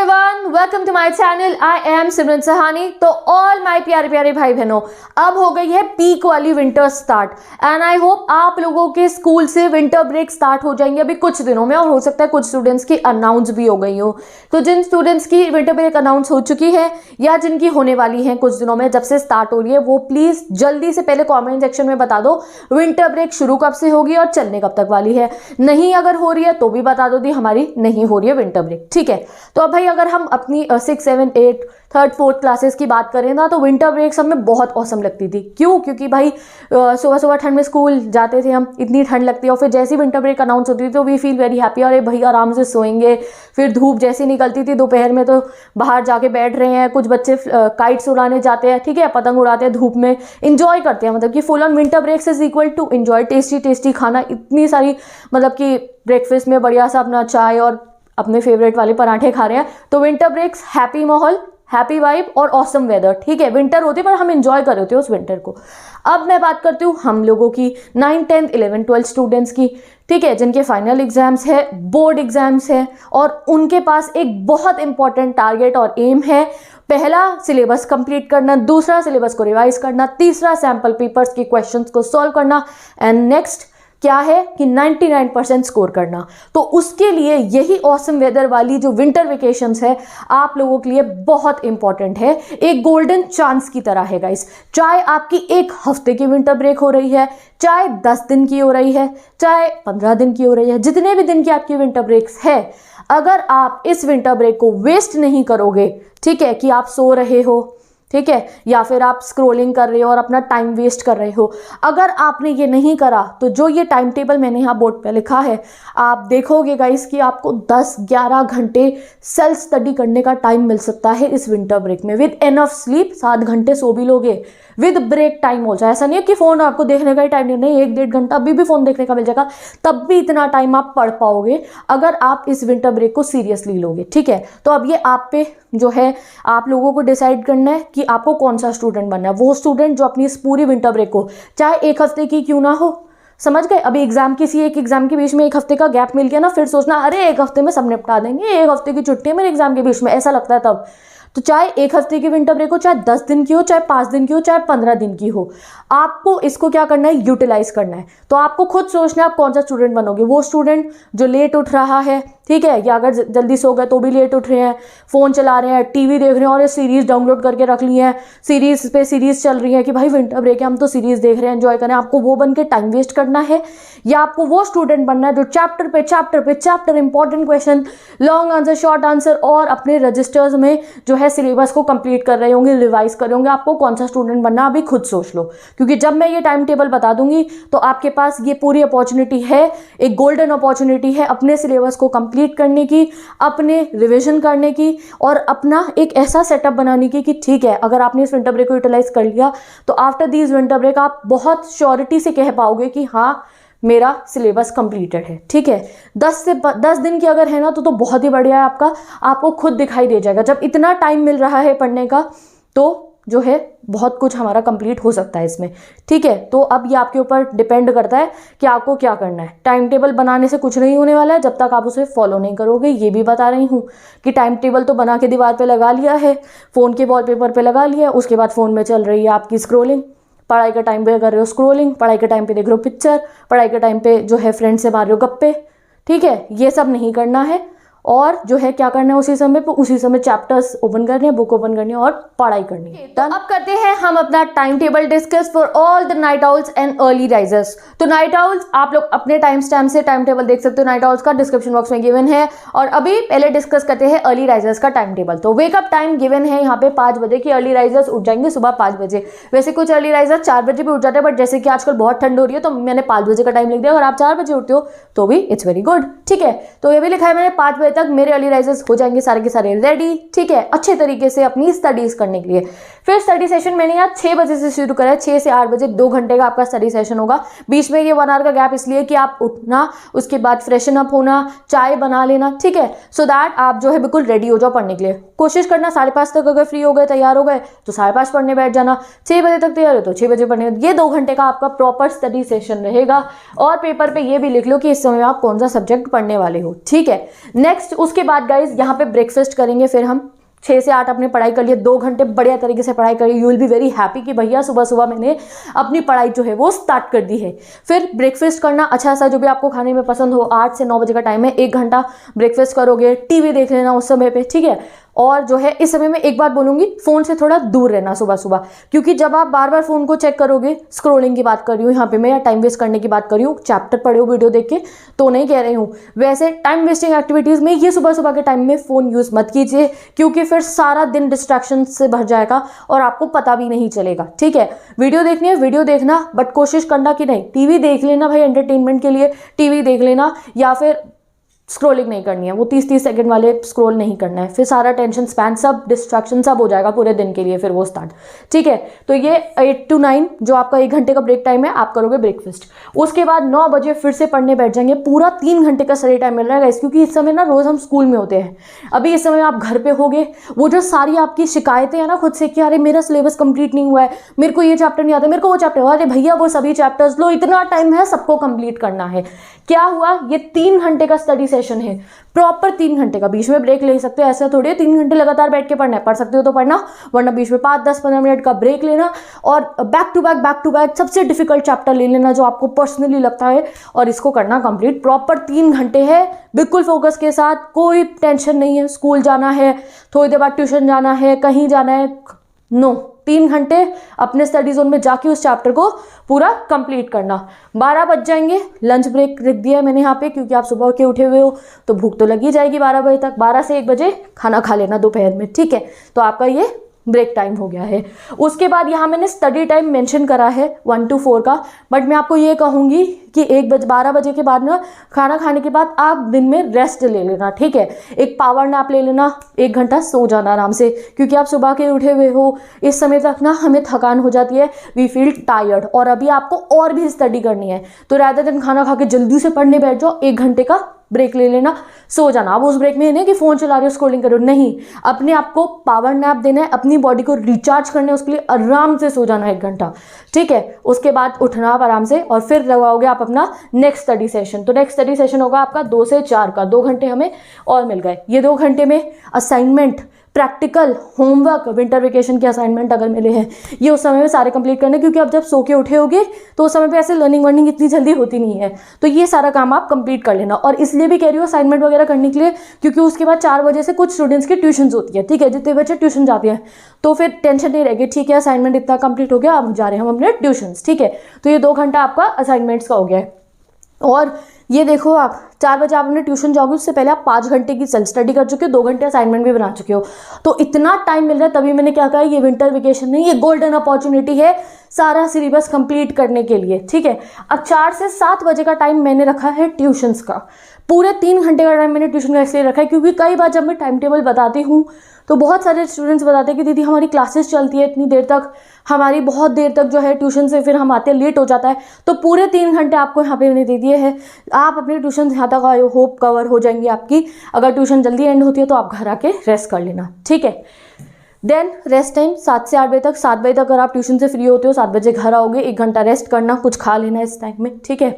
Everyone, welcome to my channel. I am Simran Sahani. तो all my प्यारे प्यारे भाई बहनों, अब हो गई है पीक वाली winter start and I hope आप लोगों के स्कूल से विंटर ब्रेक स्टार्ट हो जाएंगे अभी कुछ दिनों में, और हो सकता है कुछ स्टूडेंट्स की अनाउंस भी हो गई हो। तो जिन स्टूडेंट्स की विंटर ब्रेक अनाउंस हो चुकी है या जिनकी होने वाली है कुछ दिनों में, जब से स्टार्ट हो रही है, वो प्लीज जल्दी से पहले कॉमेंट सेक्शन में बता दो विंटर ब्रेक शुरू कब से होगी और चलने कब तक वाली है। नहीं अगर हो रही है तो भी बता दो दी हमारी नहीं हो रही है विंटर ब्रेक, ठीक है। तो अब भाई अगर हम अपनी 6, 7, 8, 3rd, 4th क्लासेस की बात करें ना, तो विंटर ब्रेक सब में बहुत औसम लगती थी। क्यों? क्योंकि भाई सुबह सुबह ठंड में स्कूल जाते थे हम, इतनी ठंड लगती है, और फिर जैसी विंटर ब्रेक अनाउंस होती थी तो वी फील वेरी हैप्पी। अरे भाई आराम से सोएंगे। फिर धूप जैसी निकलती थी दोपहर में तो बाहर जाके बैठ रहे हैं, कुछ बच्चे काइट्स उड़ाने जाते हैं, ठीक है, पतंग उड़ाते हैं धूप में, इंजॉय करते हैं। मतलब कि full on winter breaks is equal to enjoy, tasty tasty खाना, इतनी सारी मतलब कि ब्रेकफास्ट में बढ़िया सा अपना चाय और अपने फेवरेट वाले पराठे खा रहे हैं। तो विंटर ब्रेक्स हैप्पी माहौल, हैप्पी वाइब और ऑसम वेदर, ठीक है। विंटर होती है पर हम इंजॉय कर रहे होते हैं उस विंटर को। अब मैं बात करती हूँ हम लोगों की 9th, 10th, 11th, 12th students की, ठीक है, जिनके फाइनल एग्जाम्स है, बोर्ड एग्जाम्स है, और उनके पास एक बहुत इंपॉर्टेंट टारगेट और एम है। पहला सिलेबस कंप्लीट करना, दूसरा सिलेबस को रिवाइज करना, तीसरा सैम्पल पेपर्स के क्वेश्चंस को सॉल्व करना, एंड नेक्स्ट क्या है कि 99% स्कोर करना। तो उसके लिए यही ऑसम वेदर वाली जो विंटर वेकेशंस है आप लोगों के लिए बहुत इंपॉर्टेंट है, एक गोल्डन चांस की तरह है गाइस। चाहे आपकी 1 हफ्ते की विंटर ब्रेक हो रही है, चाहे 10 दिन की हो रही है, चाहे 15 दिन की हो रही है, जितने भी दिन की आपकी विंटर ब्रेक्स है, अगर आप इस विंटर ब्रेक को वेस्ट नहीं करोगे, ठीक है, कि आप सो रहे हो, ठीक है, या फिर आप स्क्रोलिंग कर रहे हो और अपना टाइम वेस्ट कर रहे हो, अगर आपने ये नहीं करा तो जो ये टाइम टेबल मैंने यहाँ बोर्ड पे लिखा है आप देखोगे गाइस कि आपको 10-11 घंटे सेल्फ स्टडी करने का टाइम मिल सकता है इस विंटर ब्रेक में, विद एनफ स्लीप। 7 घंटे सो भी लोगे, विद ब्रेक टाइम हो जाए। ऐसा नहीं है कि फोन आपको देखने का ही टाइम नहीं, 1-1.5 घंटा अभी भी फोन देखने का मिल जाएगा, तब भी इतना टाइम आप पढ़ पाओगे अगर आप इस विंटर ब्रेक को सीरियसली लोगे, ठीक है। तो अब ये आप पे जो है आप लोगों को डिसाइड करना है कि आपको कौन सा स्टूडेंट बनना है। वो स्टूडेंट जो अपनी इस पूरी विंटर ब्रेक को, चाहे 1 हफ्ते की क्यों ना हो, समझ गए, अभी एग्जाम किसी एक एग्जाम के बीच में 1 हफ्ते का गैप मिल गया ना, फिर सोचना अरे 1 हफ्ते में सब निपटा देंगे, 1 हफ्ते की छुट्टी है मेरे एग्जाम के बीच में, ऐसा लगता है तब। तो चाहे 1 हफ्ते की विंटर ब्रेक हो, चाहे 10 दिन की हो, चाहे 5 दिन की हो, चाहे 15 दिन की हो, आपको इसको क्या करना है, यूटिलाइज करना है। तो आपको खुद सोचना है आप कौन सा स्टूडेंट बनोगे। वो स्टूडेंट जो लेट उठ रहा है, ठीक है, या अगर जल्दी सो गए तो भी लेट उठ रहे हैं, फोन चला रहे हैं, टीवी देख रहे हैं और ये सीरीज डाउनलोड करके रख ली है, सीरीज पे सीरीज चल रही है कि भाई विंटर ब्रेक है हम तो सीरीज देख रहे हैं, एंजॉय करें, आपको वो बन के टाइम वेस्ट करना है। या आपको वो स्टूडेंट बनना है जो चैप्टर पे chapter important question, long answer, short answer और अपने रजिस्टर्स में जो है सिलेबस को कंप्लीट कर रहे होंगे, रिवाइज कर रहे होंगे। आपको कौन सा स्टूडेंट बनना अभी खुद सोच लो, क्योंकि जब मैं ये टाइम टेबल बता दूंगी तो आपके पास ये पूरी अपॉर्चुनिटी है, एक गोल्डन अपॉर्चुनिटी है अपने सिलेबस को कंप्लीट करने की, अपने रिवीजन करने की, और अपना एक ऐसा सेटअप बनाने की कि ठीक है अगर आपने इस विंटर ब्रेक को यूटिलाइज कर लिया तो आफ्टर दिस विंटर ब्रेक आप बहुत श्योरिटी से कह पाओगे कि हाँ मेरा सिलेबस कंप्लीटेड है, ठीक है। 10 दिन की अगर है ना तो बहुत ही बढ़िया है आपका, आपको खुद दिखाई दे जाएगा जब इतना टाइम मिल रहा है पढ़ने का, तो जो है बहुत कुछ हमारा कंप्लीट हो सकता है इसमें, ठीक है। तो अब ये आपके ऊपर डिपेंड करता है कि आपको क्या करना है। टाइम टेबल बनाने से कुछ नहीं होने वाला है जब तक आप उसे फॉलो नहीं करोगे। ये भी बता रही हूँ कि टाइम टेबल तो बना के दीवार पे लगा लिया है, फ़ोन के वॉलपेपर पे लगा लिया है, उसके बाद फ़ोन में चल रही है आपकी स्क्रोलिंग, पढ़ाई के टाइम पे कर रहे हो स्क्रोलिंग, पढ़ाई के टाइम पे देख रहे हो पिक्चर, पढ़ाई के टाइम पे जो है फ्रेंड से मार रहे हो गप्पे, ठीक है। ये सब नहीं करना है, और जो है क्या करना है उसी समय चैप्टर्स ओपन करने हैं, बुक ओपन करनी है और पढ़ाई करनी है। तो अब करते हैं हम अपना time table discuss for all the night owls and early risers. तो नाइट आउल्स आप लोग अपने टाइम स्टैम्प से टाइम टेबल देख सकते हो, नाइट आउल्स का डिस्क्रिप्शन बॉक्स में गिवन है। और अभी पहले डिस्कस करते हैं अर्ली राइजर्स का टाइम टेबल। तो वेकअप टाइम गिवन है यहाँ पे 5 बजे की, अर्ली राइजर्स उठ जाएंगे सुबह 5 बजे। वैसे कुछ अर्ली राइजर्स 4 बजे भी उठ जाते हैं, बट जैसे कि आजकल बहुत ठंड हो रही है तो मैंने 5 बजे का टाइम लिख दिया। अगर आप 4 बजे उठते हो तो भी इट्स वेरी गुड, ठीक है। तो ये भी लिखा है मैंने 5 बजे तक मेरे अर्ली राइजर्स हो जाएंगे सारे के सारे रेडी, ठीक है, अच्छे तरीके से अपनी स्टडीज करने के लिए। फिर स्टडी सेशन मैंने यहाँ 6 बजे से शुरू करा है, 6 से 8 बजे 2 घंटे का आपका स्टडी सेशन होगा। बीच में ये 1 आवर का गैप इसलिए कि आप उठना, उसके बाद फ्रेशन अप होना, चाय बना लेना, ठीक है, सो दैट आप जो है बिल्कुल रेडी हो जाओ पढ़ने के लिए। कोशिश करना 5:30 तक अगर फ्री हो गए, तैयार हो गए तो 5:30 पढ़ने बैठ जाना, 6 बजे तक तैयार हो तो 6 बजे पढ़ने। ये 2 घंटे का आपका प्रॉपर स्टडी सेशन रहेगा। और पेपर पे ये भी लिख लो कि इस समय आप कौन सा सब्जेक्ट पढ़ने वाले हो, ठीक है। नेक्स्ट उसके बाद गाइज यहाँ पे ब्रेकफास्ट करेंगे। फिर हम 6 से 8 अपनी पढ़ाई कर लिए, 2 घंटे बढ़िया तरीके से पढ़ाई करी। You will be very happy कि भैया सुबह सुबह मैंने अपनी पढ़ाई जो है वो स्टार्ट कर दी है। फिर ब्रेकफास्ट करना, अच्छा सा जो भी आपको खाने में पसंद हो। 8 से 9 बजे का टाइम है, 1 घंटा ब्रेकफास्ट करोगे, टीवी देख लेना उस समय पे, ठीक है। और जो है इस समय में एक बात बोलूंगी, फोन से थोड़ा दूर रहना सुबह सुबह, क्योंकि जब आप बार बार फोन को चेक करोगे, स्क्रोलिंग की बात कर रही हूँ यहाँ पे मैं, या टाइम वेस्ट करने की बात कर रही हूँ, चैप्टर पढ़े हो वीडियो देख के तो नहीं कह रही हूँ, वैसे टाइम वेस्टिंग एक्टिविटीज में ये सुबह सुबह के टाइम में फोन यूज मत कीजिए, क्योंकि फिर सारा दिन डिस्ट्रैक्शन से भर जाएगा और आपको पता भी नहीं चलेगा, ठीक है। वीडियो देखनी है वीडियो देखना, बट कोशिश करना कि नहीं, टीवी देख लेना भाई, एंटरटेनमेंट के लिए टीवी देख लेना, या फिर स्क्रोलिंग नहीं करनी है, वो 30-30 सेकंड वाले स्क्रोल नहीं करना है, फिर सारा टेंशन स्पैन सब डिस्ट्रैक्शन सब हो जाएगा पूरे दिन के लिए, फिर वो स्टार्ट, ठीक है। तो ये 8 to 9 जो आपका 1 घंटे का ब्रेक टाइम है, आप करोगे ब्रेकफास्ट। उसके बाद 9 बजे फिर से पढ़ने बैठ जाएंगे। पूरा 3 घंटे का स्टडी टाइम मिल रहा है, क्योंकि इस समय ना रोज हम स्कूल में होते हैं, अभी इस समय आप घर पे होगे। वो जो सारी आपकी शिकायतें हैं ना खुद से कि अरे मेरा सिलेबस कंप्लीट नहीं हुआ है, मेरे को ये चैप्टर नहीं आता, मेरे को वो चैप्टर, अरे भैया वो सभी चैप्टर्स लो, इतना टाइम है, सबको कंप्लीट करना है। क्या हुआ, ये 3 घंटे का स्टडी सेशन है, प्रॉपर 3 घंटे का। बीच में ब्रेक ले सकते हो, ऐसा थोड़ी है 3 घंटे लगातार बैठ के पढ़ना है, पढ़ सकते हो तो पढ़ना, वरना बीच में 5, 10, 15 मिनट का ब्रेक लेना और बैक टू बैक सबसे डिफिकल्ट चैप्टर ले लेना जो आपको पर्सनली लगता है, और इसको करना कंप्लीट। प्रॉपर 3 घंटे है, बिल्कुल फोकस के साथ, कोई टेंशन नहीं है। स्कूल जाना है, थोड़ी देर बाद ट्यूशन जाना है, कहीं जाना है, नो, 3 घंटे अपने स्टडी जोन में जाके उस चैप्टर को पूरा कंप्लीट करना। 12 बज जाएंगे, लंच ब्रेक रख दिया है मैंने यहाँ पे, क्योंकि आप सुबह के उठे हुए हो तो भूख तो लगी जाएगी 12 बजे तक। 12 से 1 बजे खाना खा लेना दोपहर में, ठीक है। तो आपका ये ब्रेक टाइम हो गया है। उसके बाद यहाँ मैंने स्टडी टाइम मेंशन करा है 1 to 4 का, बट मैं आपको ये कहूँगी कि 12 बजे के बाद ना, खाना खाने के बाद आप दिन में रेस्ट ले लेना, ठीक है। एक पावर नैप ले लेना, 1 घंटा सो जाना आराम से, क्योंकि आप सुबह के उठे हुए हो, इस समय तक ना हमें थकान हो जाती है, वी फील टायर्ड, और अभी आपको और भी स्टडी करनी है। तो रादर देन खाना खा के जल्दी से पढ़ने बैठ जाओ, 1 घंटे का ब्रेक ले लेना, सो जाना। अब उस ब्रेक में नहीं कि फोन चला रहे हो, स्क्रॉलिंग करो, नहीं, अपने आप को पावर नैप देना है, अपनी बॉडी को रिचार्ज करना है, उसके लिए आराम से सो जाना 1 घंटा, ठीक है। उसके बाद उठना आप आराम से, और फिर लगाओगे आप अपना नेक्स्ट स्टडी सेशन। तो नेक्स्ट स्टडी सेशन होगा आपका 2 से 4 का, 2 घंटे हमें और मिल गए। ये 2 घंटे में assignment, practical, homework, winter vacation के असाइनमेंट अगर मिले हैं, ये उस समय में सारे कंप्लीट करने, क्योंकि अब जब सो के उठे होगे तो उस समय पे ऐसे लर्निंग वर्निंग इतनी जल्दी होती नहीं है, तो ये सारा काम आप कंप्लीट कर लेना। और इसलिए भी कह रही हूँ असाइनमेंट वगैरह करने के लिए, क्योंकि उसके बाद 4 बजे से कुछ स्टूडेंट्स की ट्यूशन होती है, ठीक है, जितने बच्चे ट्यूशन जाते हैं, तो फिर टेंशन नहीं रहेगी, ठीक है, असाइनमेंट इतना कंप्लीट हो गया, अब जा रहे हैं हम अपने ट्यूशन, ठीक है। तो ये 2 घंटा आपका असाइनमेंट्स का हो गया है। और ये देखो, आप 4 बजे आप अपने ट्यूशन जाओगे, उससे पहले आप 5 घंटे की सेल्फ स्टडी कर चुके हो, 2 घंटे असाइनमेंट भी बना चुके हो, तो इतना टाइम मिल रहा है। तभी मैंने क्या कहा, ये विंटर वेकेशन नहीं, ये गोल्डन अपॉर्चुनिटी है सारा सिलेबस कंप्लीट करने के लिए, ठीक है। अब 4 से 7 बजे का टाइम मैंने रखा है ट्यूशन्स का, पूरे 3 घंटे का टाइम मैंने ट्यूशन का इसलिए रखा है, क्योंकि कई बार जब मैं टाइम टेबल बताती हूँ तो बहुत सारे स्टूडेंट्स बताते हैं कि दीदी हमारी क्लासेस चलती है इतनी देर तक, हमारी बहुत देर तक जो है ट्यूशन से फिर हम आते हैं लेट हो जाता है, तो पूरे 3 घंटे आपको यहाँ पे मैंने दे दिए हैं। आप अपनी ट्यूशन यहाँ तक आई होप कवर हो जाएंगी आपकी। अगर ट्यूशन जल्दी एंड होती है तो आप घर आके रेस्ट कर लेना, ठीक है। देन रेस्ट टाइम 7 से 8 बजे तक, 7 बजे तक अगर आप ट्यूशन से फ्री होते हो, 7 बजे घर आओगे, 1 घंटा रेस्ट करना, कुछ खा लेना इस टाइम में, ठीक है।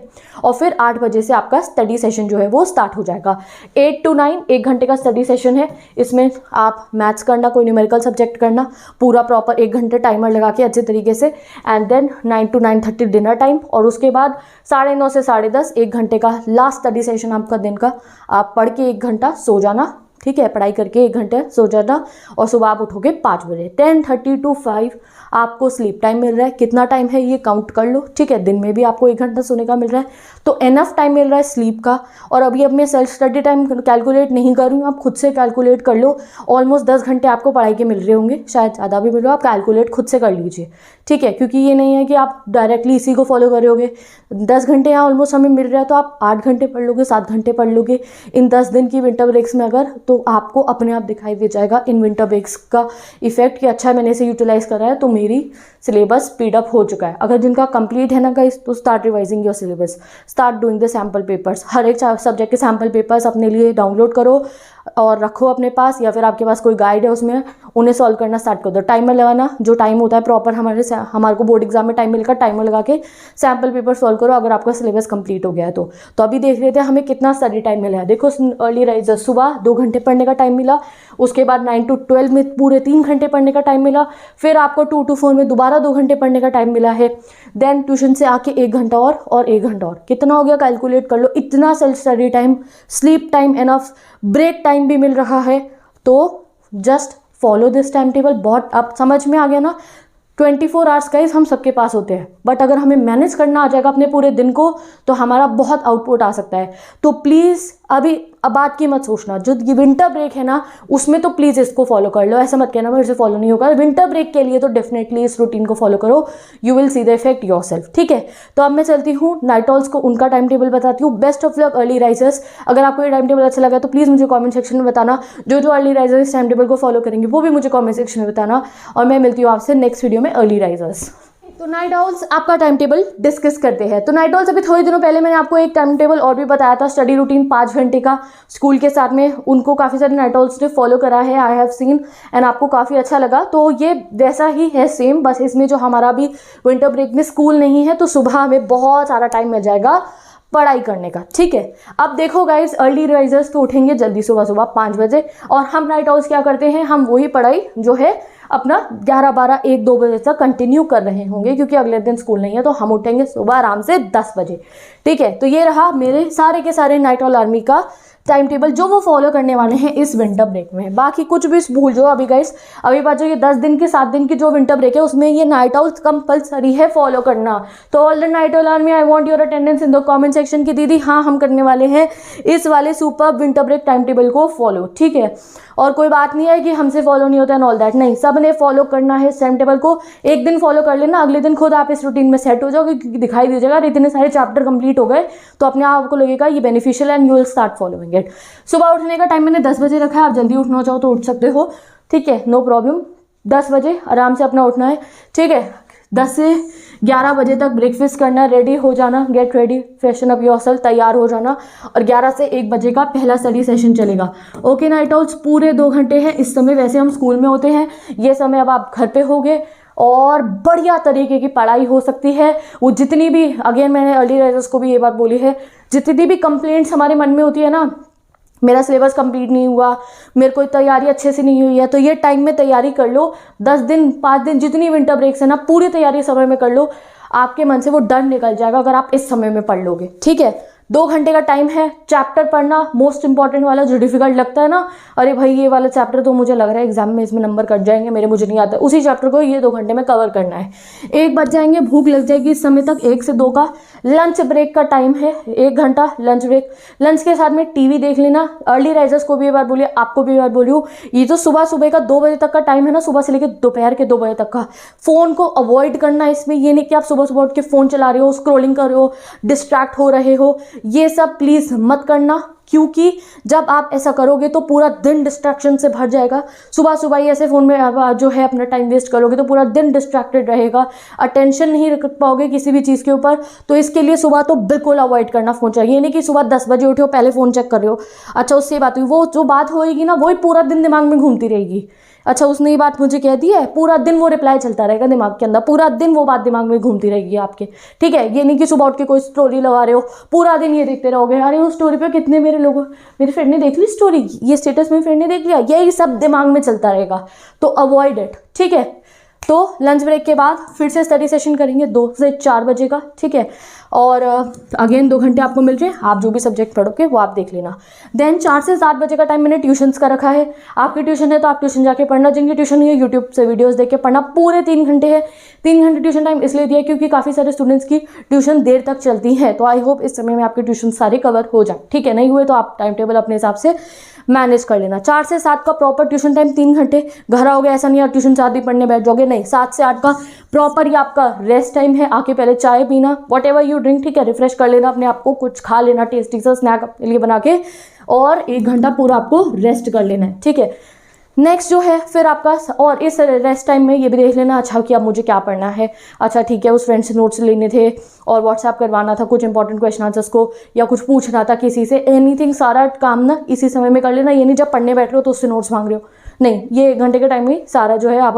और फिर 8 बजे से आपका स्टडी सेशन जो है वो स्टार्ट हो जाएगा। 8 to 9 1 घंटे का स्टडी सेशन है, इसमें आप मैथ्स करना, कोई न्यूमेरिकल सब्जेक्ट करना, पूरा प्रॉपर 1 घंटे टाइमर लगा के अच्छे तरीके से। And then 9 to 9:30 dinner time, और उसके बाद 9:30 से 10:30 1 घंटे का लास्ट स्टडी सेशन आपका दिन का। आप पढ़ के 1 घंटा सो जाना, ठीक है, पढ़ाई करके 1 घंटे सो जाना, और सुबह आप उठोगे 5 बजे। 10:30 to 5 आपको स्लीप टाइम मिल रहा है। कितना टाइम है ये काउंट कर लो, ठीक है। दिन में भी आपको 1 घंटा सोने का मिल रहा है, तो एनफ टाइम मिल रहा है स्लीप का। और अभी अब मैं सेल्फ स्टडी टाइम कैलकुलेट नहीं कर रही हूँ, आप खुद से कैलकुलेट कर लो। ऑलमोस्ट 10 घंटे आपको पढ़ाई के मिल रहे होंगे, शायद ज़्यादा भी मिल रहा हो, आप कैलकुलेट खुद से कर लीजिए, ठीक है। क्योंकि ये नहीं है कि आप डायरेक्टली इसी को फॉलो करोगे। 10 घंटे यहाँ ऑलमोस्ट हमें मिल रहा है, तो आप 8 घंटे पढ़ लोगे, 7 घंटे पढ़ लोगे इन 10 दिन की विंटर ब्रेक्स में अगर, तो आपको अपने आप दिखाई दे जाएगा इन विंटर ब्रेक्स का इफेक्ट कि अच्छा मैंने इसे यूटिलाइज करा है तो मेरी सिलेबस स्पीड अप हो चुका है। अगर जिनका कंप्लीट है ना गाइस, तो start revising your syllabus, start doing the sample papers. हर एक सब्जेक्ट के सैम्पल पेपर्स अपने लिए डाउनलोड करो और रखो अपने पास, या फिर आपके पास कोई गाइड है उसमें उन्हें सॉल्व करना स्टार्ट कर दो। टाइमर लगाना, जो टाइम होता है प्रॉपर हमारे को बोर्ड एग्जाम में टाइम मिलेगा, टाइमर लगा के सैम्पल पेपर सॉल्व करो अगर आपका सिलेबस कंप्लीट हो गया है तो अभी देख लेते हैं हमें कितना स्टडी टाइम मिला है। देखो अर्ली राइजर सुबह 2 घंटे पढ़ने का टाइम मिला, उसके बाद 9 to 12 में पूरे 3 घंटे पढ़ने का टाइम मिला, फिर आपको 2 to 4 में दोबारा 2 घंटे पढ़ने का टाइम मिला है। देन ट्यूशन से आके 1 घंटा और 1 घंटा और, कितना हो गया कैलकुलेट कर लो। इतना self study time, sleep time enough, break time भी मिल रहा है। तो just follow this time table. बहुत अब समझ में आ गया ना। 24 आवर्स गाइस हम सबके पास होते हैं, बट अगर हमें मैनेज करना आ जाएगा अपने पूरे दिन को तो हमारा बहुत आउटपुट आ सकता है। तो प्लीज़ अभी अब बात की मत सोचना, जो ये विंटर ब्रेक है ना उसमें तो प्लीज़ इसको फॉलो कर लो। ऐसा मत कहना मेरे से फॉलो नहीं होगा। विंटर ब्रेक के लिए तो डेफिनेटली इस रूटीन को फॉलो करो, you will see the effect yourself. ठीक है, तो अब मैं चलती हूँ नाइट ऑल्स को उनका टाइम टेबल बताती हूँ। Best of luck early risers. अगर आपको ये टाइम टेबल अच्छा लगा तो प्लीज़ मुझे कॉमेंट सेक्शन में बताना। जो अर्ली राइजर्स इस टाइम टेबल को फॉलो करेंगे वो भी मुझे कॉमेंट सेक्शन में बताना, और मैं मिलती हूँ आपसे नेक्स्ट वीडियो में अर्ली राइजर्स। तो नाइट ऑल्स आपका टाइम टेबल डिस्कस करते हैं। तो नाइट ऑल्स अभी थोड़े दिनों पहले मैंने आपको एक टाइम टेबल और भी बताया था, स्टडी रूटीन 5 घंटे का स्कूल के साथ में। उनको काफ़ी सारे नाइट ऑल्स ने फॉलो करा है, आई हैव सीन, एंड आपको काफ़ी अच्छा लगा। तो ये वैसा ही है सेम, बस इसमें जो हमारा भी विंटर ब्रेक में स्कूल नहीं है तो सुबह हमें बहुत सारा टाइम मिल जाएगा पढ़ाई करने का। ठीक है, अब देखो गाइज, अर्ली राइजर्स तो उठेंगे जल्दी सुबह 5 बजे, और हम नाइट ऑल्स क्या करते हैं, हम वही पढ़ाई जो है अपना 11, 12, 1, 2 बजे तक कंटिन्यू कर रहे होंगे, क्योंकि अगले दिन स्कूल नहीं है। तो हम उठेंगे सुबह आराम से 10 बजे। ठीक है, तो ये रहा मेरे सारे के सारे नाइट ऑल आर्मी का टाइम टेबल जो वो फॉलो करने वाले हैं इस विंटर ब्रेक में। बाकी कुछ भी भूल जाओ अभी गाइस, अभी बात जो ये 10 दिन के 7 दिन की जो विंटर ब्रेक है उसमें ये नाइट आउट कंपलसरी है फॉलो करना। तो all the night all army, I want your attendance in the comment section की दीदी हाँ हम करने वाले हैं इस वाले super winter break time table को फॉलो। ठीक है, और कोई बात नहीं है कि हमसे फॉलो नहीं होता एंड ऑल दैट, नहीं, सब ने फॉलो करना है इस टाइम टेबल को। एक दिन फॉलो कर लेना, अगले दिन खुद आप इस रूटीन में सेट हो जाओगे, क्योंकि दिखाई दीजिएगा इतने सारे चैप्टर कंप्लीट हो गए तो अपने आप को लगेगा ये beneficial and you will start following it. सुबह उठने का टाइम मैंने 10 बजे रखा है, आप जल्दी उठना चाहो तो उठ सकते हो। ठीक है, नो प्रॉब्लम, 10 बजे आराम से अपना उठना है। ठीक है, 10 से 11 बजे तक ब्रेकफास्ट करना, रेडी हो जाना, get ready, fashion up yourself, तैयार हो जाना, और 11 से 1 बजे का पहला स्टडी सेशन चलेगा। ओके नाइट आउट्स, पूरे 2 घंटे हैं। इस समय वैसे हम स्कूल में होते हैं, ये समय अब आप घर पे होगे और बढ़िया तरीके की पढ़ाई हो सकती है। वो जितनी भी, अगेन मैंने अर्ली राइजर्स को भी ये बात बोली है, जितनी भी कंप्लेंट्स हमारे मन में होती है ना, मेरा सिलेबस कंप्लीट नहीं हुआ, मेरे को तैयारी अच्छे से नहीं हुई है, तो ये टाइम में तैयारी कर लो। 10 दिन 5 दिन जितनी विंटर ब्रेक्स है ना, पूरी तैयारी समय में कर लो। आपके मन से वो डर निकल जाएगा अगर आप इस समय में पढ़ लोगे। ठीक है, 2 घंटे का टाइम है। चैप्टर पढ़ना मोस्ट इंपॉर्टेंट वाला, जो डिफिकल्ट लगता है ना, अरे भाई ये वाला चैप्टर तो मुझे लग रहा है एग्जाम में इसमें नंबर कट जाएंगे मेरे, मुझे नहीं आता, उसी चैप्टर को ये 2 घंटे में कवर करना है। 1 बज जाएंगे, भूख लग जाएगी इस समय तक। 1 से 2 का लंच ब्रेक का टाइम है, 1 घंटा लंच ब्रेक। लंच के साथ में टीवी देख लेना। अर्ली राइजर्स को भी ये बात बोलिए, आपको भी ये बात बोलियो, ये जो सुबह का 2 बजे तक का टाइम है ना, सुबह से लेकर दोपहर के 2 बजे तक का, फोन को अवॉइड करना। इसमें ये नहीं कि आप सुबह उठ के फोन चला रहे हो, स्क्रोलिंग कर रहे हो, डिस्ट्रैक्ट हो रहे हो, ये सब प्लीज मत करना, क्योंकि जब आप ऐसा करोगे तो पूरा दिन डिस्ट्रैक्शन से भर जाएगा। सुबह ही ऐसे फ़ोन में आप जो है अपना टाइम वेस्ट करोगे तो पूरा दिन डिस्ट्रैक्टेड रहेगा, अटेंशन नहीं रख पाओगे किसी भी चीज़ के ऊपर। तो इसके लिए सुबह तो बिल्कुल अवॉइड करना फ़ोन चाहिए। नहीं कि सुबह 10 बजे उठे हो पहले फ़ोन चेक कर रहे हो, अच्छा उससे बात हुई, वो जो बात होएगी ना वही पूरा दिन दिमाग में घूमती रहेगी। अच्छा उसने ये बात मुझे कह दी है, पूरा दिन वो रिप्लाई चलता रहेगा दिमाग के अंदर, पूरा दिन वो बात दिमाग में घूमती रहेगी आपके। ठीक है, ये नहीं कि सुबह उठ के कोई स्टोरी लगा रहे हो, पूरा दिन ये देखते रहोगे, अरे उस स्टोरी पे कितने मेरे फ्रेंड ने देख ली स्टोरी, ये स्टेटस मेरे फ्रेंड ने देख लिया, यही सब दिमाग में चलता रहेगा। तो अवॉइड इट। ठीक है, तो लंच ब्रेक के बाद फिर से स्टडी सेशन करेंगे 2 से 4 बजे का। ठीक है, और अगेन 2 घंटे आपको मिल रहे हैं, आप जो भी सब्जेक्ट पढ़ोगे वो आप देख लेना। देन 4 से 7 बजे का टाइम मैंने ट्यूशन्स का रखा है। आपकी ट्यूशन है तो आप ट्यूशन जाके पढ़ना, जिनकी ट्यूशन नहीं है यूट्यूब से वीडियोस देख के पढ़ना। पूरे 3 घंटे है। 3 घंटे ट्यूशन टाइम इसलिए दिया क्योंकि काफ़ी सारे स्टूडेंट्स की ट्यूशन देर तक चलती है, तो आई होप इस समय में आपके ट्यूशन सारे कवर हो जाए। ठीक है, नहीं हुए तो आप टाइम टेबल अपने हिसाब से मैनेज कर लेना। 4 से 7 का प्रॉपर ट्यूशन टाइम, 3 घंटे। घर आओगे ऐसा नहीं यार ट्यूशन 7 ही पढ़ने बैठ जाओगे, नहीं, 7 से 8 का प्रॉपर ये आपका रेस्ट टाइम है। आके पहले चाय पीना, वॉट एवर यू ड्रिंक, ठीक है, रिफ्रेश कर लेना अपने आप को, कुछ खा लेना टेस्टी सा स्नैक अपने लिए बना के, और 1 घंटा पूरा आपको रेस्ट कर लेना है, ठीक है। नेक्स्ट जो है फिर आपका, और इस रेस्ट टाइम में ये भी देख लेना अच्छा कि अब मुझे क्या पढ़ना है, अच्छा ठीक है, उस फ्रेंड से नोट्स लेने थे और व्हाट्सएप करवाना था कुछ इंपॉर्टेंट क्वेश्चन आंसर्स को, या कुछ पूछना था किसी से, एनीथिंग, सारा काम ना इसी समय में कर लेना। ये नहीं जब पढ़ने बैठ रहे हो तो उससे नोट्स मांग रहे हो, नहीं, ये 1 घंटे के टाइम में सारा जो है आप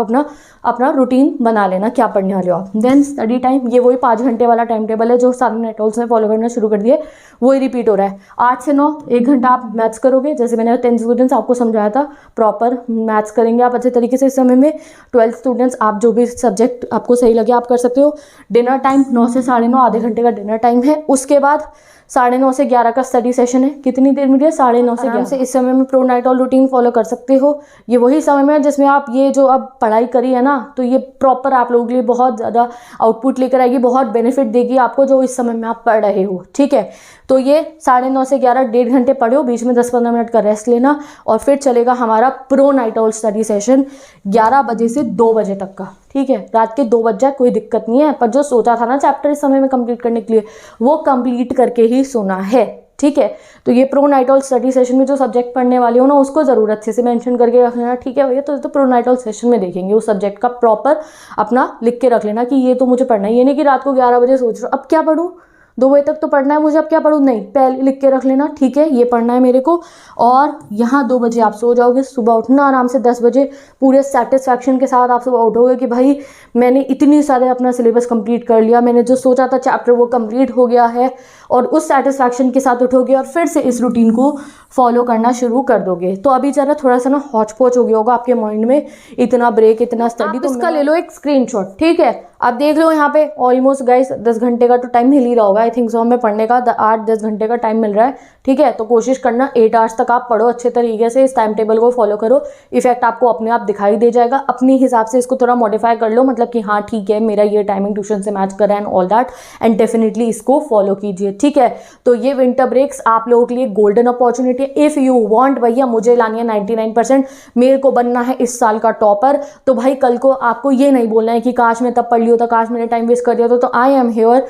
अपना रूटीन बना लेना क्या पढ़ने वाले हो आप। देन स्टडी टाइम, ये वही 5 घंटे वाला टाइम टेबल है जो सारे नेटवर्क्स ने फॉलो करना शुरू कर दिए, वही रिपीट हो रहा है। 8 से 9 1 घंटा आप मैथ्स करोगे, जैसे मैंने 10th स्टूडेंट्स आपको समझाया था, प्रॉपर मैथ्स करेंगे आप अच्छे तरीके से इस समय में। 12th स्टूडेंट्स आप जो भी सब्जेक्ट आपको सही लगे आप कर सकते हो। डिनर टाइम 9 से 9:30, आधे घंटे का डिनर टाइम है। उसके बाद 9:30 से 11 का स्टडी सेशन है। कितनी देर मिली है? 9:30 से 11 से। इस समय में प्रोनाइटॉल रूटीन फॉलो कर सकते हो। ये वही समय है जिसमें आप ये जो अब पढ़ाई करी है ना, तो ये प्रॉपर आप लोगों के लिए बहुत ज़्यादा आउटपुट लेकर आएगी, बहुत बेनिफिट देगी आपको जो इस समय में आप पढ़ रहे हो, ठीक है। तो ये 9:30 से 11 1.5 घंटे पढ़ो, बीच में 10-15 मिनट का रेस्ट लेना, और फिर चलेगा हमारा प्रोनाइटॉल स्टडी सेशन 11 बजे से 2 बजे तक का, ठीक है। रात के 2 बज जाए कोई दिक्कत नहीं है, पर जो सोचा था ना चैप्टर इस समय में कंप्लीट करने के लिए, वो कंप्लीट करके ही सोना है, ठीक है। तो ये प्रोनाइटॉल स्टडी सेशन में जो सब्जेक्ट पढ़ने वाले हो ना, उसको ज़रूर अच्छे से मेंशन करके रख लेना, ठीक है भैया। तो प्रोनाइटॉल सेशन में देखेंगे उस सब्जेक्ट का प्रॉपर अपना लिख के रख लेना कि ये तो मुझे पढ़ना है। ये नहीं कि रात को 11 बजे सोच रहे हो अब क्या पढ़ूँ, 2 बजे तक तो पढ़ना है मुझे, अब क्या पढ़ूँ, नहीं, पहले लिख के रख लेना, ठीक है, ये पढ़ना है मेरे को। और यहाँ 2 बजे आप सो जाओगे, सुबह उठना आराम से 10 बजे, पूरे सेटिस्फैक्शन के साथ आप सुबह उठोगे कि भाई मैंने इतनी सारे अपना सिलेबस कंप्लीट कर लिया, मैंने जो सोचा था चैप्टर वो कंप्लीट हो गया है, और उस सेटिस्फैक्शन के साथ उठोगे और फिर से इस रूटीन को फॉलो करना शुरू कर दोगे। तो अभी जरा थोड़ा सा ना हौच पौच हो गया होगा आपके माइंड में, इतना ब्रेक, इतना स्टडी, तो इसका ले लो एक स्क्रीनशॉट, ठीक है। आप देख लो यहाँ पे ऑलमोस्ट गाइस 10 घंटे का तो टाइम मिल ही रहा होगा, आई थिंक सो, हमें पढ़ने का 8-10 घंटे का टाइम मिल रहा है, ठीक है। तो कोशिश करना 8 आवर्स तक आप पढ़ो अच्छे तरीके से, इस टाइम टेबल को फॉलो करो, इफेक्ट आपको अपने आप दिखाई दे जाएगा। अपने हिसाब से इसको थोड़ा मॉडिफाई कर लो, मतलब कि हाँ ठीक है मेरा ये टाइमिंग ट्यूशन से मैच कर रहा है and all that, and definitely इसको फॉलो कीजिए, ठीक है। तो ये विंटर ब्रेक्स आप लोगों के लिए गोल्डन अपॉर्चुनिटी है। इफ़ यू वांट, भैया मुझे लानी है 99%, मेरे को बनना है इस साल का टॉपर, तो भाई कल को आपको ये नहीं बोलना है कि काश मैं तब पढ़ लिया था, काश मैंने टाइम वेस्ट कर दिया था। तो आई एम हियर,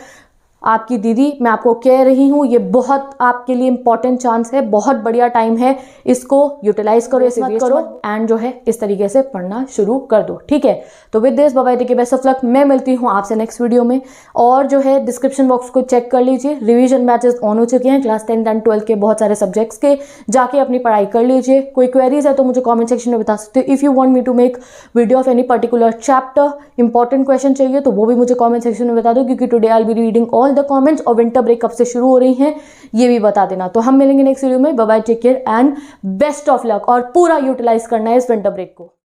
आपकी दीदी, मैं आपको कह रही हूँ ये बहुत आपके लिए इंपॉर्टेंट चांस है, बहुत बढ़िया टाइम है, इसको यूटिलाइज करो, इसे वेस्ट करो, एंड जो है इस तरीके से पढ़ना शुरू कर दो, ठीक है। तो with this bye bye, take care, best of luck. मैं मिलती हूँ आपसे नेक्स्ट वीडियो में, और जो है डिस्क्रिप्शन बॉक्स को चेक कर लीजिए, रिवीजन बैचेस ऑन हो चुके हैं क्लास 10 एंड 12 के बहुत सारे सब्जेक्ट्स के, जाके अपनी पढ़ाई कर लीजिए। कोई क्वेरीज है तो मुझे कॉमेंट सेक्शन में बता सकते हो। If you want me to make video of any particular chapter, important question चाहिए तो वो भी मुझे कॉमेंट सेक्शन में बता दो, क्योंकि today I will be reading all the comments, और विंटर ब्रेक कब से शुरू हो रही हैं ये भी बता देना। तो हम मिलेंगे नेक्स्ट वीडियो में, bye bye, take care and best of luck, और पूरा यूटिलाइज करना है इस विंटर ब्रेक को।